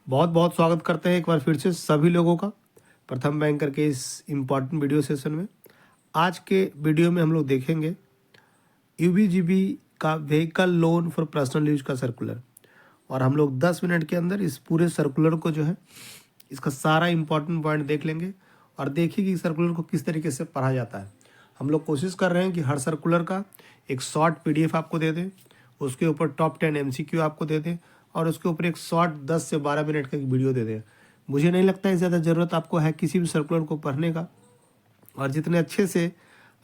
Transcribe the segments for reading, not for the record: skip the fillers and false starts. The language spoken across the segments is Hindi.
बहुत बहुत स्वागत करते हैं एक बार फिर से सभी लोगों का प्रथम बैंकर के इस इम्पॉर्टेंट वीडियो सेशन में। आज के वीडियो में हम लोग देखेंगे यूबीजीबी का vehicle loan for personal use का सर्कुलर, और हम लोग 10 मिनट के अंदर इस पूरे सर्कुलर को जो है इसका सारा इम्पॉर्टेंट पॉइंट देख लेंगे और देखिए कि सर्कुलर को किस तरीके से पढ़ा जाता है। हम लोग कोशिश कर रहे हैं कि हर सर्कुलर का एक शॉर्ट पीडीएफ आपको दे दें, उसके ऊपर टॉप 10 एमसीक्यू आपको दे दें और उसके ऊपर एक शॉर्ट 10 से 12 मिनट का एक वीडियो दे दें। मुझे नहीं लगता है ज़्यादा ज़रूरत आपको है किसी भी सर्कुलर को पढ़ने का, और जितने अच्छे से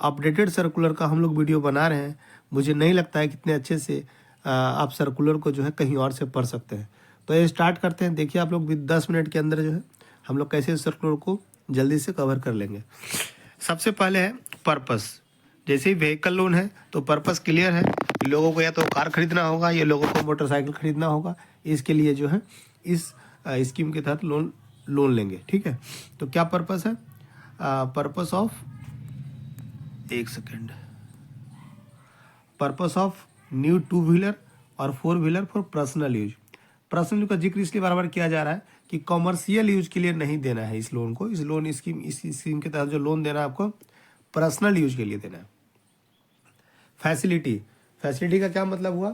अपडेटेड सर्कुलर का हम लोग वीडियो बना रहे हैं, मुझे नहीं लगता है कितने अच्छे से आप सर्कुलर को जो है कहीं और से पढ़ सकते हैं। तो ये स्टार्ट करते हैं। देखिए आप लोग भी 10 मिनट के अंदर जो है हम लोग कैसे सर्कुलर को जल्दी से कवर कर लेंगे। सबसे पहले है पर्पस। जैसे ही व्हीकल लोन है तो पर्पस क्लियर है, लोगों को या तो कार खरीदना होगा या लोगों को मोटरसाइकिल खरीदना होगा। इसके लिए जो है इस स्कीम के तहत लोन लेंगे। ठीक है, तो क्या पर्पस है? पर्पस ऑफ, एक second, purpose of new 2 wheeler और 4 wheeler for personal use. Personal use का जिक्र इसलिए बार बार किया जा रहा है कि कॉमर्शियल यूज के लिए नहीं देना है इस लोन को। इस स्कीम के तहत जो लोन देना है आपको पर्सनल यूज के लिए देना है। फैसिलिटी का क्या मतलब हुआ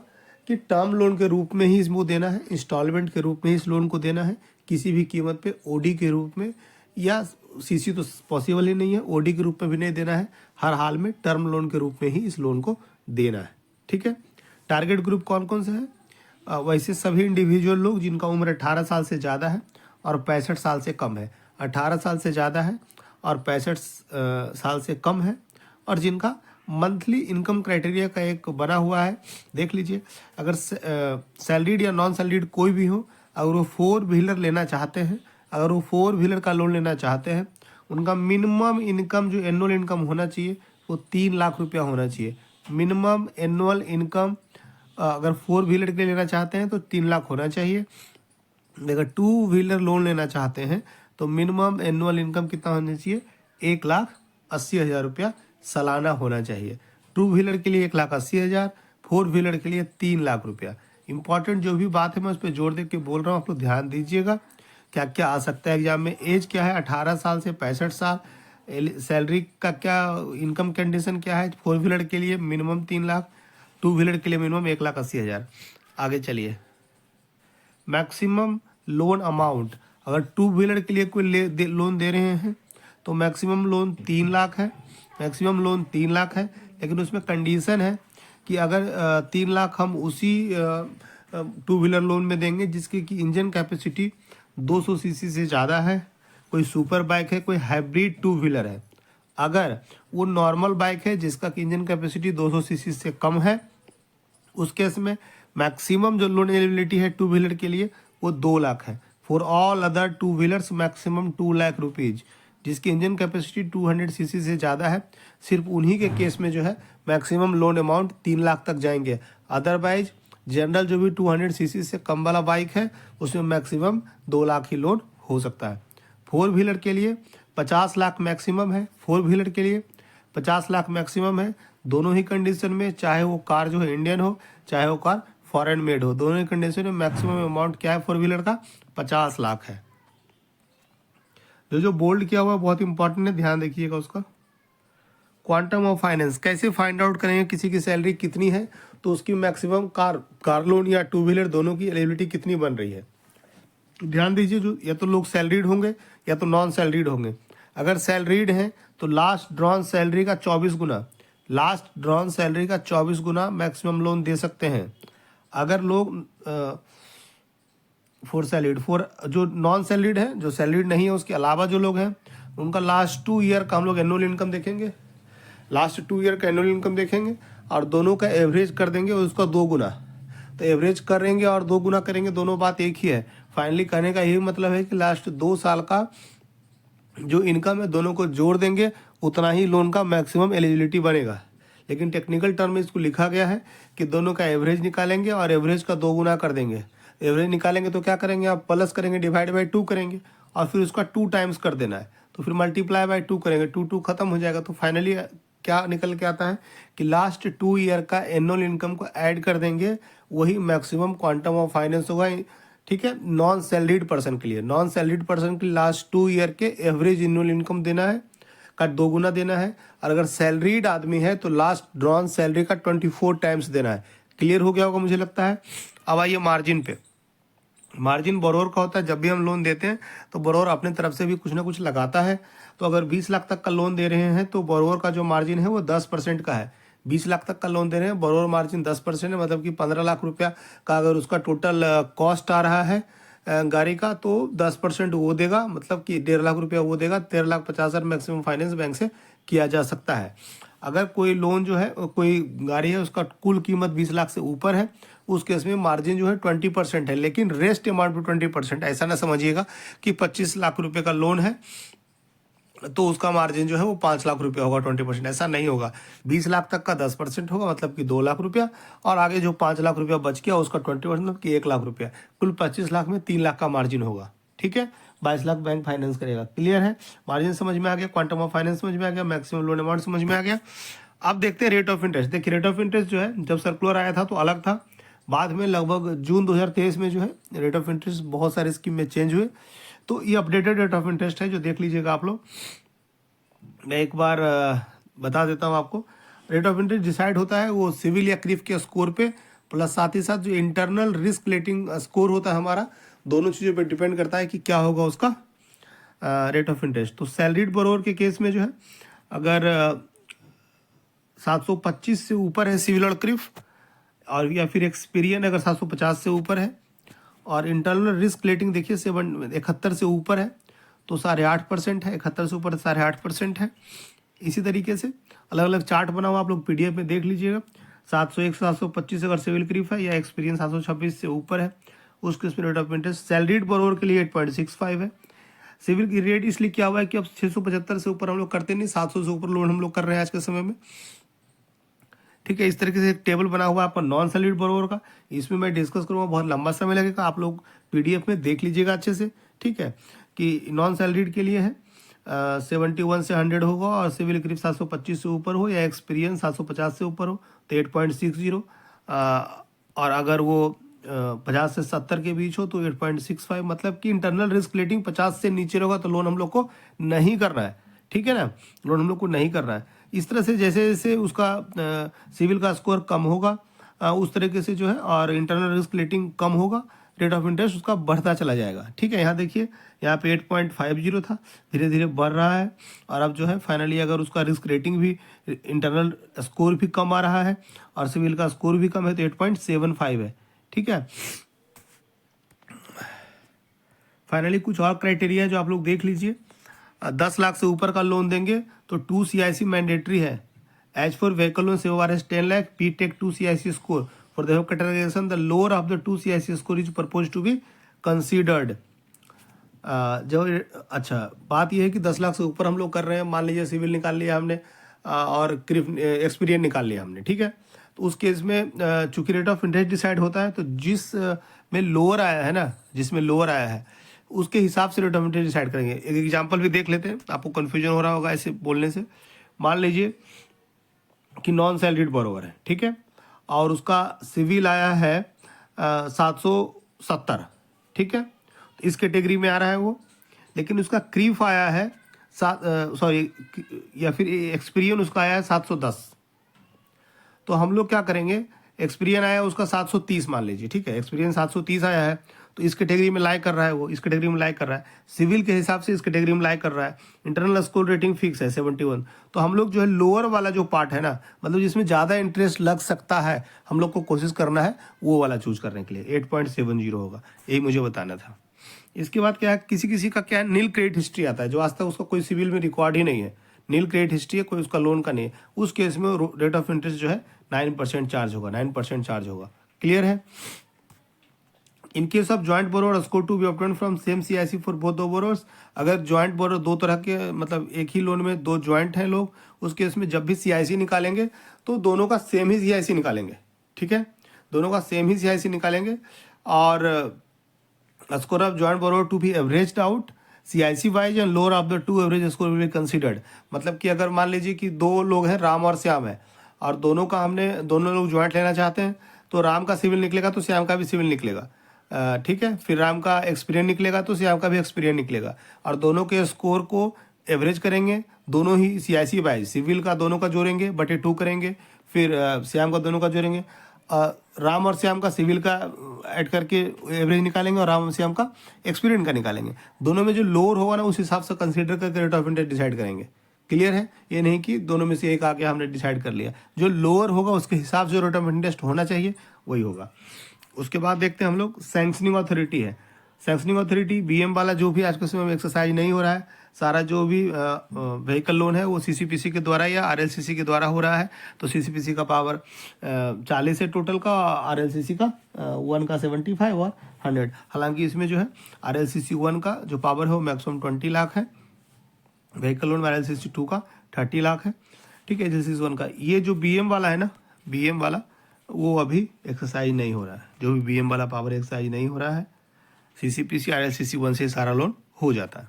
कि टर्म लोन के रूप में ही इसको देना है, इंस्टॉलमेंट के रूप में ही इस लोन को देना है, किसी भी कीमत पे ओडी के रूप में, या सीसी तो पॉसिबल ही नहीं है, ओडी के रूप में भी नहीं देना है। हर हाल में टर्म लोन के रूप में ही इस लोन को देना है। ठीक है, टारगेट ग्रुप कौन कौन से है? वैसे सभी इंडिविजुअल लोग जिनका उम्र 18 साल से ज़्यादा है और 65 साल से कम है। 18 साल से ज़्यादा है और 65 साल से कम है, और जिनका मंथली इनकम क्राइटेरिया का एक बना हुआ है, देख लीजिए। अगर सैलरीड या नॉन सैलरीड कोई भी हो, अगर वो 4 व्हीलर लेना चाहते हैं, अगर वो 4 व्हीलर का लोन लेना चाहते हैं, उनका मिनिमम इनकम जो एनुअल इनकम होना चाहिए वो 3 लाख रुपया होना चाहिए। मिनिमम एनुअल इनकम अगर 4 व्हीलर के लिए लेना चाहते हैं तो 3 लाख होना चाहिए। अगर 2 व्हीलर लोन लेना चाहते हैं तो मिनिमम एनुअल इनकम कितना होना चाहिए? 1,80,000 रुपया सालाना होना चाहिए। 2 व्हीलर के लिए 1,80,000, 4 व्हीलर के लिए 3 लाख रुपया। इंपॉर्टेंट जो भी बात है मैं उस पर जोर दे के बोल रहा हूँ, आप लोग ध्यान दीजिएगा। क्या क्या आ सकता है एग्जाम में? एज क्या है? 18 साल से 65 साल। सैलरी का क्या, इनकम कंडीशन क्या है? 4 व्हीलर के लिए मिनिमम 3 लाख, 2 व्हीलर के लिए मिनिमम 1,80,000। आगे चलिए, मैक्सिमम लोन अमाउंट। अगर 2 व्हीलर के लिए कोई लोन दे रहे हैं तो मैक्सिमम लोन 3 लाख है। मैक्सिमम लोन 3 लाख है, लेकिन उसमें कंडीशन है कि अगर 3 लाख हम उसी 2 व्हीलर लोन में देंगे जिसकी कि इंजन कैपेसिटी 200 सीसी से ज़्यादा है, कोई सुपर बाइक है, कोई हाइब्रिड 2 व्हीलर है। अगर वो नॉर्मल बाइक है जिसका कि इंजन कैपेसिटी 200 सीसी से कम है, उस केस में मैक्सिमम जो लोन एलिजिबिलिटी है 2 व्हीलर के लिए वो 2 लाख है। For all other 2 wheelers maximum 2 lakh rupees. जिसकी इंजन कैपेसिटी 200 सीसी से ज़्यादा है, सिर्फ उन्हीं के केस में जो है मैक्सिमम लोन अमाउंट 3 लाख तक जाएंगे। अदरवाइज जनरल जो भी 200 सीसी से कम वाला बाइक है उसमें मैक्सिमम 2 लाख ही लोन हो सकता है। 4 व्हीलर के लिए 50 लाख मैक्सिमम है। 4 व्हीलर के लिए 50 लाख मैक्सिमम है, दोनों ही कंडीशन में, चाहे वो कार जो है इंडियन हो चाहे वो कार फॉरेन मेड हो, दोनों ही कंडीशन में मैक्सिमम अमाउंट क्या है 4 व्हीलर का? 50 लाख है। जो बोल्ड किया हुआ है बहुत इंपॉर्टेंट है, ध्यान देखिएगा उसका। क्वांटम ऑफ फाइनेंस, कैसे फाइंड आउट करेंगे किसी की सैलरी कितनी है तो उसकी मैक्सिमम कार लोन या 2 व्हीलर दोनों की एलिजिबिलिटी कितनी बन रही है। तो ध्यान दीजिए, जो या तो लोग सैलरीड होंगे या तो नॉन सैलरीड होंगे। अगर सैलरीड हैं तो लास्ट ड्रॉन सैलरी का 24 गुना, लास्ट ड्रॉन सैलरी का 24 गुना मैक्सिमम लोन दे सकते हैं। अगर लोग फॉर जो नॉन सैलरीड है, जो सैलरीड नहीं है उसके अलावा जो लोग हैं, उनका लास्ट 2 ईयर का हम लोग एनुअल इनकम देखेंगे। लास्ट 2 ईयर का एनुअल इनकम देखेंगे और दोनों का एवरेज कर देंगे और उसका 2 गुना। तो एवरेज करेंगे और 2 गुना करेंगे, दोनों बात एक ही है। फाइनली कहने का यही मतलब है कि लास्ट 2 साल का जो इनकम है दोनों को जोड़ देंगे, उतना ही लोन का मैक्सिमम एलिजिबिलिटी बनेगा। लेकिन टेक्निकल टर्म में इसको लिखा गया है कि दोनों का एवरेज निकालेंगे और एवरेज का 2 गुना कर देंगे। एवरेज निकालेंगे तो क्या करेंगे आप? प्लस करेंगे, डिवाइड बाई 2 करेंगे और फिर उसका 2 टाइम्स कर देना है, तो फिर मल्टीप्लाई बाई 2 करेंगे, 2 खत्म हो जाएगा। तो फाइनली क्या निकल के आता है कि लास्ट 2 ईयर का एनुअल इनकम को ऐड कर देंगे, वही मैक्सिमम क्वांटम ऑफ फाइनेंस होगा ठीक है। नॉन सैलरीड पर्सन के लिए, नॉन सैलरीड पर्सन के लास्ट 2 ईयर के एवरेज एनुअल इनकम देना है का 2 गुना देना है, और अगर सैलरीड आदमी है तो लास्ट ड्रॉन सैलरी का 24 टाइम्स देना है। क्लियर हो गया होगा मुझे लगता है। अब आइए मार्जिन पे। मार्जिन बोरोवर का होता है, जब भी हम लोन देते हैं तो बोरोवर अपने तरफ से भी कुछ ना कुछ लगाता है। तो अगर 20 लाख तक का लोन दे रहे हैं तो बोरोवर का जो मार्जिन है वो 10% का है। 20 लाख तक का लोन दे रहे हैं, बोरोवर मार्जिन 10% है, मतलब कि 15 लाख रुपया का अगर उसका टोटल कॉस्ट आ रहा है गाड़ी का, तो 10% वो देगा, मतलब कि 1.5 लाख रुपया वो देगा। 13,50,000 मैक्सिमम फाइनेंस बैंक से किया जा सकता है। अगर कोई लोन जो है, कोई गाड़ी है उसका कुल कीमत 20 लाख से ऊपर है, उस केस में मार्जिन जो है 20% है, लेकिन रेस्ट अमाउंट पे 20%। ऐसा ना समझिएगा कि 25 लाख रुपए का लोन है तो उसका मार्जिन जो है वो 5 लाख रुपया होगा 20%, ऐसा नहीं होगा। 20 लाख तक का 10% होगा, मतलब कि 2 लाख रुपया, और आगे जो 5 लाख रुपया बच गया उसका 20%, मतलब कि 1 लाख रुपया। कुल 25 लाख में 3 लाख का मार्जिन होगा। ठीक है, 22 लाख बैंक फाइनेंस करेगा। क्लियर है, मार्जिन समझ में आ गया, क्वांटम ऑफ फाइनेंस समझ में आ गया, मैक्सिमम लोन अमाउंट समझ में आ गया। अब देखते हैं रेट ऑफ इंटरेस्ट। देखिए रेट ऑफ इंटरेस्ट जो है जब सर्कुलर आया था तो अलग था, बाद में लगभग जून 2023 में जो है रेट ऑफ इंटरेस्ट बहुत सारे स्कीम में चेंज हुए। तो ये अपडेटेड रेट ऑफ इंटरेस्ट है, जो देख लीजिएगा आप लोग। मैं एक बार बता देता हूँ आपको। रेट ऑफ इंटरेस्ट डिसाइड होता है वो सिविल या क्रिफ के स्कोर पे, प्लस साथ ही साथ जो इंटरनल रिस्क रेटिंग स्कोर होता है हमारा, दोनों चीज़ों पे डिपेंड करता है कि क्या होगा उसका रेट ऑफ इंटरेस्ट। तो सैलरीड बोरोवर के केस में जो है अगर 725 से ऊपर है सिविल और क्रिफ, और या फिर एक्सपीरियन अगर 750 से ऊपर है, और इंटरनल रिस्क रेटिंग देखिए 71 से ऊपर है तो 8.5% है, 71 से ऊपर 8.5% है। इसी तरीके से अलग अलग चार्ट बना हुआ, आप लोग पीडीएफ में देख लीजिएगा। 701 से 725 अगर सिविल क्रिफ है या एक्सपीरियंस 726 से ऊपर है, उस केस में rate of interest salaried borrower के लिए 8.65 है। सिविल की रेट इसलिए क्या हुआ है कि अब 675 से ऊपर हम लोग करते नहीं, 700 से ऊपर लोन हम लोग कर रहे हैं आज के समय में। ठीक है, इस तरीके से एक टेबल बना हुआ है आपका नॉन सैलरीड बोरोवर का। इसमें मैं डिस्कस करूँगा, बहुत लंबा समय लगेगा, आप लोग पीडीएफ में देख लीजिएगा अच्छे से। ठीक है, कि नॉन सैलरीड के लिए है 71 से 100 होगा, और सिविल क्रिफ 725 से ऊपर हो या एक्सपीरियंस 750 से ऊपर हो तो 8.60, और अगर वो 50 से 70 के बीच हो तो 8.65। मतलब कि इंटरनल रिस्क रेटिंग 50 से नीचे होगा तो लोन हम लोग को नहीं करना है। ठीक है ना, लोन हम लोग को नहीं करना है। इस तरह से जैसे जैसे उसका सिविल का स्कोर कम होगा उस तरीके से जो है, और इंटरनल रिस्क रेटिंग कम होगा, रेट ऑफ इंटरेस्ट उसका बढ़ता चला जाएगा। ठीक है, यहाँ देखिए यहाँ पे 8.50 था, धीरे धीरे बढ़ रहा है, और अब जो है फाइनली अगर उसका रिस्क रेटिंग भी, इंटरनल स्कोर भी कम आ रहा है और सिविल का स्कोर भी कम है तो 8.75 है। ठीक है, फाइनली कुछ और क्राइटेरिया है जो आप लोग देख लीजिए। 10 लाख से ऊपर का लोन देंगे तो 2 CIC मैंडेटरी है। As for vehicle loan CORS 10 lakh, PTEC 2 CIC score for the categorisation the lower of the 2 CIC score is propose to be considered. जो अच्छा बात यह है कि 10 लाख से ऊपर हम लोग कर रहे हैं, मान लीजिए सिविल निकाल लिया हमने और क्रिफ एक्सपीरियंस निकाल लिया हमने। ठीक है, तो उस केस में चूंकि रेट ऑफ इंटरेस्ट डिसाइड होता है तो जिस में लोअर आया है ना, जिसमें लोअर आया है उसके हिसाब से रेट ऑफ इंटरेस्ट डिसाइड करेंगे। एक एग्जांपल भी देख लेते हैं, आपको कन्फ्यूजन हो रहा होगा ऐसे बोलने से। मान लीजिए कि नॉन सैलरीड बोरोवर है, ठीक है, और उसका सिविल आया है 770। ठीक है, इस कैटेगरी में आ रहा है वो, लेकिन उसका क्रीफ आया है या फिर एक्सपीरियन उसका आया है 710। तो हम लोग क्या करेंगे, एक्सपीरियन आया उसका 730 मान लीजिए। ठीक है, एक्सपीरियंस 730 आया है तो इस कैटेगरी में लाई कर रहा है वो, इस कैटेगरी में लाई कर रहा है, सिविल के हिसाब से इस कैटेगरी में लाई कर रहा है। इंटरनल स्कोर रेटिंग फिक्स है 71। तो हम लोग जो है लोअर वाला जो पार्ट है ना, मतलब जिसमें ज़्यादा इंटरेस्ट लग सकता है, हम लोग को कोशिश करना है वो वाला चूज करने के लिए। 8.70 होगा, यही मुझे बताना था। इसके बाद क्या है, किसी किसी का क्या है, नील क्रेडिट हिस्ट्री आता है, जो आज तक उसका कोई सिविल में रिकॉर्ड ही नहीं है, नील क्रेडिट हिस्ट्री है, कोई उसका लोन का नहीं है। उस केस में रेट ऑफ इंटरेस्ट जो है 9% चार्ज होगा, 9% चार्ज होगा। क्लियर है। In case of joint borrower score to be obtained from same CIC for both the borrowers. अगर ज्वाइंट बोरोवर दो तरह के, मतलब एक ही लोन में दो ज्वाइंट हैं लोग, उस केस में जब भी CIC निकालेंगे तो दोनों का सेम ही CIC निकालेंगे। ठीक है, दोनों का सेम ही CIC निकालेंगे, और score of joint borrower to be averaged out CIC wise and lower of the two average score will be considered. मतलब कि अगर मान लीजिए कि दो लोग हैं, राम और श्याम है, और दोनों लोग ज्वाइंट लेना चाहते हैं, तो राम का सिविल निकलेगा तो श्याम का भी सिविल निकलेगा। ठीक है। फिर राम का एक्सपीरियंस निकलेगा तो श्याम का भी एक्सपीरियंस निकलेगा, और दोनों के स्कोर को एवरेज करेंगे। दोनों ही CIC बाय सिविल का दोनों का जोड़ेंगे, बटे 2 करेंगे। फिर श्याम का दोनों का जोड़ेंगे। राम और श्याम का सिविल का ऐड करके एवरेज निकालेंगे, और राम और श्याम का एक्सपीरियंस का निकालेंगे। दोनों में जो लोअर होगा ना उस हिसाब से कंसीडर करके रेट ऑफ इंटरेस्ट डिसाइड करेंगे। क्लियर है? ये नहीं कि दोनों में से एक आके हमने डिसाइड कर लिया। जो लोअर होगा उसके हिसाब से रेट ऑफ इंटरेस्ट होना चाहिए, वही होगा। उसके बाद देखते हैं हम लोग सैंक्शनिंग अथॉरिटी है। सैंक्शनिंग अथॉरिटी BM वाला जो भी आज के समय में एक्सरसाइज नहीं हो रहा है, सारा जो भी व्हीकल लोन है वो CCPC के द्वारा या RLCC के द्वारा हो रहा है। तो CCPC का पावर 40 है टोटल का, RLCC का 1 का 75 और 100। हालांकि इसमें जो है RLCC 1 का जो पावर है वो मैक्सिमम 20 लाख है, व्हीकल लोन में RLCC 2 का 30 लाख है। ठीक है। RLCC 1 का ये जो BM वाला है ना, BM वाला वो अभी एक्सरसाइज नहीं हो रहा है। जो भी BM वाला पावर एक्सरसाइज नहीं हो रहा है, CCPC RLCC 1 से सारा लोन हो जाता है।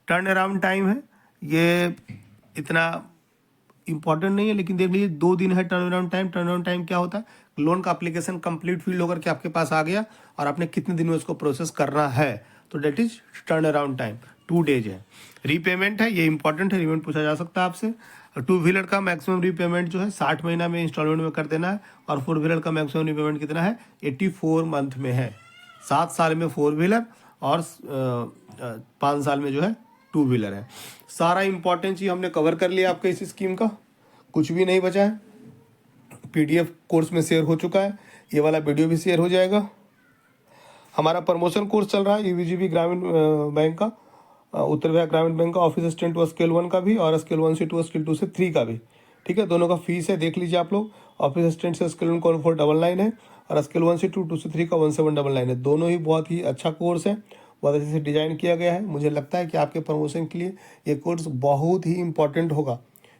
टर्न अराउंड टाइम है, ये इतना इंपॉर्टेंट नहीं है, लेकिन देख लीजिए 2 दिन है turn around time. Turn around time क्या होता है? लोन का एप्लीकेशन कंप्लीट फील्ड होकर के आपके पास आ गया और आपने कितने दिन में उसको प्रोसेस करना है, तो that is turn around time 2 days है। रीपेमेंट है, ये इंपॉर्टेंट है, रीपेमेंट पूछा जा सकता है आपसे। 2 व्हीलर का मैक्सिमम रीपेमेंट जो है 60 महीना में इंस्टॉलमेंट में कर देना है, और 4 व्हीलर का मैक्सिमम रीपेमेंट कितना है? 84 मंथ में है। 7 साल में 4 व्हीलर और 5 साल में जो है 2 व्हीलर है। सारा इंपॉर्टेंट चीज हमने कवर कर लिया आपके इस स्कीम का, कुछ भी नहीं बचा है। PDF कोर्स में शेयर हो चुका है, ये वाला वीडियो भी शेयर हो जाएगा। हमारा प्रमोशन कोर्स चल रहा है UVGB ग्रामीण बैंक का, उत्तर बिहार ग्रामीण बैंक का ऑफिस असिस्टेंट व स्केल 1 का भी, और स्केल 1 से 2 स्केल 2 से 3 का भी। ठीक है। दोनों का फीस है, देख लीजिए आप लोग। ऑफिस असिस्टेंट से स्केल 1 का 1499 है, और स्केल 1 से 2, 2 से 3 का 1799 है। दोनों ही बहुत ही अच्छा कोर्स है, बहुत अच्छे से डिजाइन किया गया है। मुझे लगता है कि आपके प्रमोशन के लिए ये कोर्स बहुत ही इंपॉर्टेंट होगा।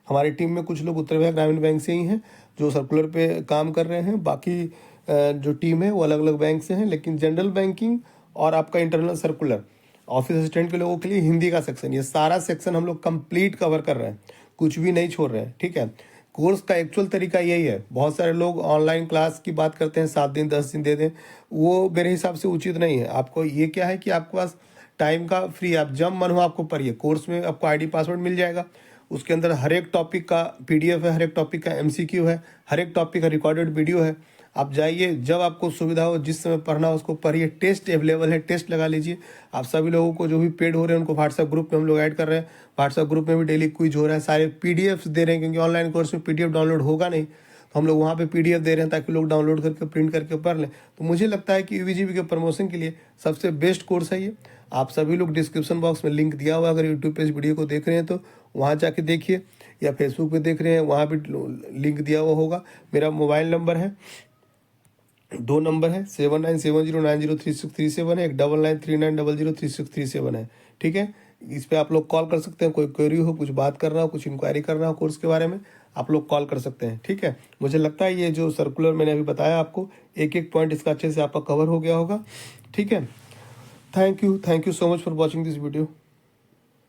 हमारी टीम में कुछ लोग उत्तर बिहार ग्रामीण बैंक से ही हैं जो सर्कुलर पे काम कर रहे हैं, बाकी जो टीम है वो अलग अलग बैंक से हैं। लेकिन जनरल बैंकिंग और आपका इंटरनल सर्कुलर, ऑफिस असिस्टेंट के लोगों के लिए हिंदी का सेक्शन, ये सारा सेक्शन हम लोग कंप्लीट कवर कर रहे हैं, कुछ भी नहीं छोड़ रहे हैं। ठीक है। कोर्स का एक्चुअल तरीका यही है। बहुत सारे लोग ऑनलाइन क्लास की बात करते हैं, 7 दिन 10 दिन दे दें, वो मेरे हिसाब से उचित नहीं है। आपको ये क्या है कि आपके पास टाइम का फ्री, आप जब मन हो आपको पढ़िए। कोर्स में आपको ID पासवर्ड मिल जाएगा, उसके अंदर हर एक टॉपिक का PDF है, हर एक टॉपिक का MCQ है, हर एक टॉपिक का रिकॉर्डेड वीडियो है। आप जाइए, जब आपको सुविधा हो, जिस समय पढ़ना हो उसको पढ़िए। टेस्ट अवेलेबल है, टेस्ट लगा लीजिए। आप सभी लोगों को जो भी पेड हो रहे हैं उनको व्हाट्सएप ग्रुप में हम लोग ऐड कर रहे हैं। व्हाट्सएप ग्रुप में भी डेली क्विज हो रहा है, सारे PDFs दे रहे हैं, क्योंकि ऑनलाइन कोर्स में PDF डाउनलोड होगा नहीं, तो हम लोग वहाँ पे PDF दे रहे हैं ताकि लोग डाउनलोड करके प्रिंट करके पढ़ लें। तो मुझे लगता है कि UVGB के प्रमोशन के लिए सबसे बेस्ट कोर्स है ये। आप सभी लोग डिस्क्रिप्शन बॉक्स में लिंक दिया हुआ, अगर यूट्यूब पे इस वीडियो को देख रहे हैं तो वहाँ जाके देखिए, या फेसबुक पे देख रहे हैं वहाँ भी लिंक दिया हुआ होगा। मेरा मोबाइल नंबर है, 2 नंबर है, 7970903637 है, 9939003637 है। ठीक है। इस पे आप लोग कॉल कर सकते हैं, कोई क्वेरी हो, कुछ बात करना हो, कुछ इंक्वायरी करना हो कोर्स के बारे में, आप लोग कॉल कर सकते हैं। ठीक है। मुझे लगता है ये जो सर्कुलर मैंने अभी बताया आपको, एक एक पॉइंट इसका अच्छे से आपका कवर हो गया होगा। ठीक है। Thank you so much for watching this video.